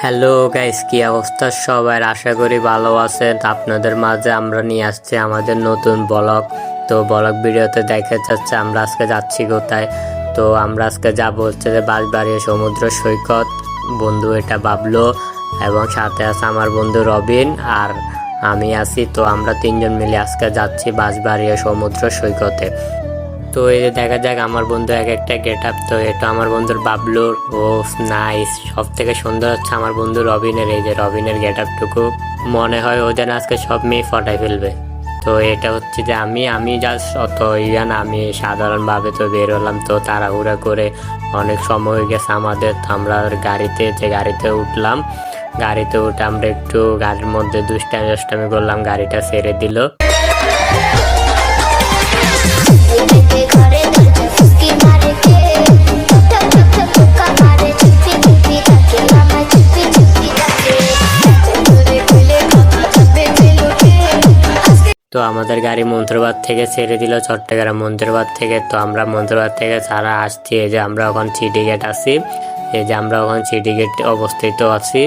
Hello guys, কি অবস্থা সবার? আশা করি ভালো আছেন। আপনাদের মাঝে আমরা নিয়ে আসছি আমাদের নতুন ব্লগ। তো ব্লগ ভিডিওতে দেখা যাচ্ছে আমরা আজকে যাচ্ছি কোথায়। তো আমরা আজকে যাবো হচ্ছে যে বাঁশবাড়িয়া সমুদ্র সৈকত। বন্ধু এটা বাবলু এবং সাথে আছে আমার বন্ধু রবিন আর আমি আছি। তো আমরা তিনজন মিলে আজকে যাচ্ছি বাঁশবাড়িয়া সমুদ্র সৈকতে। তো এই যে দেখা যাক আমার বন্ধু এক একটা গেট আপ। তো এটা আমার বন্ধুর বাবলুর, ও নাইস। সব থেকে সুন্দর হচ্ছে আমার বন্ধু রবিনের। এই যে রবিনের গেট আপটুকু মনে হয় ওদের আজকে সব মেয়ে ফটাই ফেলবে। তো এটা হচ্ছে যে আমি জাস্ট অত ইয়ান আমি সাধারণভাবে তো বের হলাম। তো তাড়াহুড়া করে অনেক সময় হয়ে গেছে আমাদের। তো আমরা গাড়িতে উঠলাম। গাড়িতে উঠে আমরা একটু গাড়ির মধ্যে দুষ্টামি করলাম, গাড়িটা ছেড়ে দিল। তো আমাদের গাড়ি মন্ত্রবাদ থেকে ছেড়ে দিল, চট্টগ্রাম মন্ত্রবাদ থেকে। তো আমরা মন্ত্রবাদ থেকে ছাড়া আসছি। এই যে আমরা এখন সিটি গেট আছি। এই যে আমরা এখন সিটি গেট অবস্থিত আছি।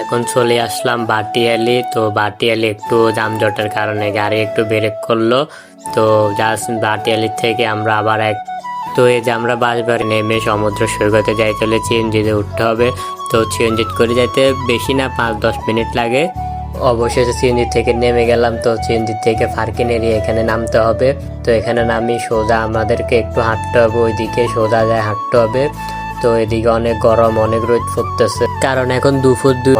এখন চলে আসলাম বাটিয়ালি। তো বাটিয়ালি একটু যানজটের কারণে গাড়ি একটু ব্রেক করলো। তো জাস্ট বাটিয়ালি থেকে আমরা আবার তো এই যে আমরা বাঁশবাড়ি নেমে সমুদ্র সৈকতে যাইতে হলে সিএনজিতে উঠতে হবে। তো সিএনজি করে যাইতে বেশি না 5-10 মিনিট লাগে। অবশেষে সিএনজি থেকে নেমে গেলাম। তো সিএনজি থেকে ফার্কিন এরিয়া এখানে নামতে হবে। তো এখানে নামি সোজা আমাদেরকে একটু হাঁটতে হবে, ওইদিকে সোজা যায় হাঁটতে হবে। তো এদিকে অনেক গরম, অনেক রোদ ফুটতেছে, কারণ এখন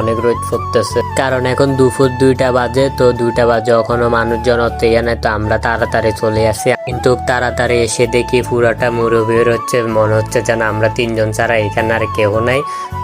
অনেক রোদ ফুটতেছে কারণ এখন দুপুর 2টা বাজে। তো 2টা বাজে এখনো মানুষজন অত নেই। তো আমরা তাড়াতাড়ি চলে আসি, কিন্তু তাড়াতাড়ি এসে দেখি পুরাটা মুরব্বীর হচ্ছে। মনে হচ্ছে যেন আমরা তিনজন ছাড়া এখানে আর কেউ নাই।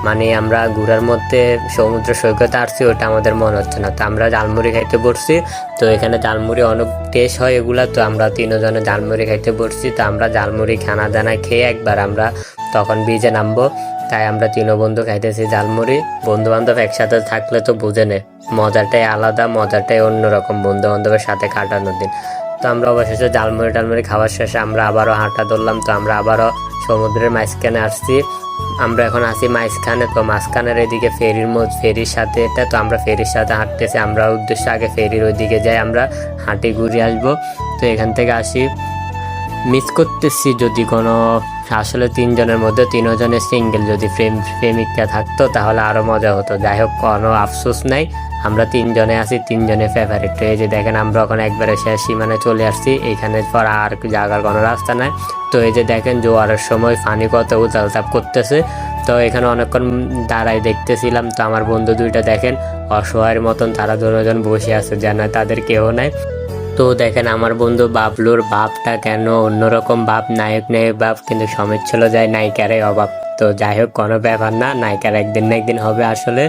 মানে আমরা ঘুরার মধ্যে সমুদ্র সৈকতে আসছি ওটা আমাদের মনে হচ্ছে না। তো আমরা জালমুড়ি খাইতে বসছি। তো এখানে জালমুড়ি অনেক টেস্ট হয় এগুলা। তো আমরা তিনজনে জালমুড়ি খাইতে বসছি। তো আমরা জালমুড়ি খানা দানা খেয়ে একবার আমরা তখন বিচে নামবো। তাই আমরা 3 বন্ধু খাইতেছি জালমুড়ি। বন্ধু বান্ধব একসাথে থাকলে তো বুঝে নে, মজাটাই আলাদা, মজাটাই অন্যরকম বন্ধু বান্ধবের সাথে কাটানোর দিন। তো আমরা অবশেষে জালমুড়ি খাওয়ার শেষে আমরা আবারও হাঁটা ধরলাম। তো আমরা আবারও সমুদ্রের মাঝখানে আসছি। আমরা এখন আছি মাঝখানে। তো মাঝখানের এদিকে ফেরির সাথে এটা। তো আমরা ফেরির সাথে হাঁটতেছি। আমরা উদ্দেশ্য আগে ফেরির ওইদিকে যাই, আমরা হাঁটি ঘুরে আসবো। তো এখান থেকে আসি। মিস করতেছি যদি কোনো, আসলে 3 জনের মধ্যে 3 জনের সিঙ্গেল যদি প্রেমিকা থাকতো তাহলে আরো মজা হতো। যাই হোক, কোনো আফসোস নাই, আমরা 3 জনে আছি, 3 জনের ফেভারিট। তো এই যে দেখেন আমরা ওখানে একবারে শেষ সীমানে চলে আসছি। এইখানে পর আর জায়গার কোনো রাস্তা নাই। তো এই যে দেখেন জোয়ারের সময় পানি কত উতালতাপ করতেছে। তো এখানে অনেকক্ষণ দাঁড়াই দেখতেছিলাম। তো আমার বন্ধু 2টা দেখেন অসহায়ের মতন তারা 2 জন বসে আছে, যেন তাদের কেউ নাই। তো দেখেন আমার বন্ধু বাবলুর বাপটা কেন অন্যরকম বাপ, নায়ক বাপ, কিন্তু সমেত ছিল যায় নায়িকারই অভাব। তো যাই হোক, কোনো ব্যাপার না, নায়িকার একদিন না একদিন হবে আসলে।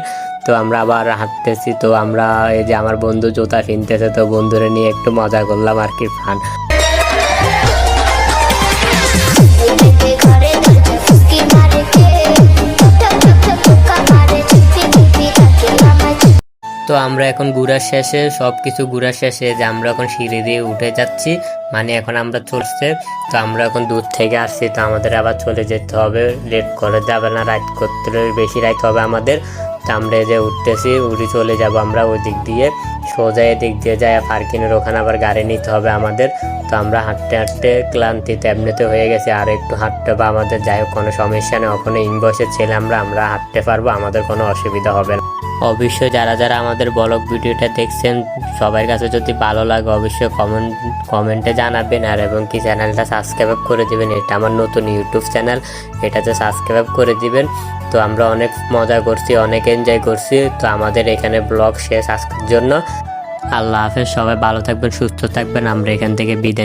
তো আমরা আবার হাঁটতেছি। তো আমরা এই যে আমার বন্ধু জুতা কিনতেছে, তো বন্ধুরে নিয়ে একটু মজা করলাম আর কি, ফান। তো আমরা এখন ঘুরার শেষে, সবকিছু ঘুরার শেষে যে আমরা এখন সিঁড়ি দিয়ে উঠে যাচ্ছি, মানে এখন আমরা চলছে। তো আমরা এখন দূর থেকে আসছি। তো আমাদের আবার চলে যেতে হবে, লেট করে যাবে না, রাইড করতে বেশি রাইড হবে আমাদের। তো আমরা যে উঠতেছি, উঠে চলে যাব আমরা ওই দিক দিয়ে, সোজা এদিক দিয়ে যায় পার্কিংয়ের ওখানে আবার গাড়ি নিতে হবে আমাদের। তো আমরা হাঁটতে হাঁটতে ক্লান্তিতে এমনিতে হয়ে গেছে, আর একটু হাঁটতে হবে আমাদের। যাই হোক, কোনো সমস্যা নেই, ওখানে ইনবসের ছেলে আমরা হাঁটতে পারবো, আমাদের কোনো অসুবিধা হবে না। অবশ্যই যারা আমাদের ব্লগ ভিডিওটা দেখছেন সবার কাছে যদি ভালো লাগে অবশ্যই কমেন্টে জানাবেন। আর এবং কি চ্যানেলটা সাবস্ক্রাইব করে দিবেন। এটা আমার নতুন ইউটিউব চ্যানেল, এটাতে সাবস্ক্রাইব করে দিবেন। তো আমরা অনেক মজা করছি, অনেক এনজয় করছি। তো আমাদের এখানে ব্লগ শেষ আজকের জন্য। আল্লাহ হাফেজ, সবাই ভালো থাকবেন, সুস্থ থাকবেন। আমরা এখান থেকে বিদায়।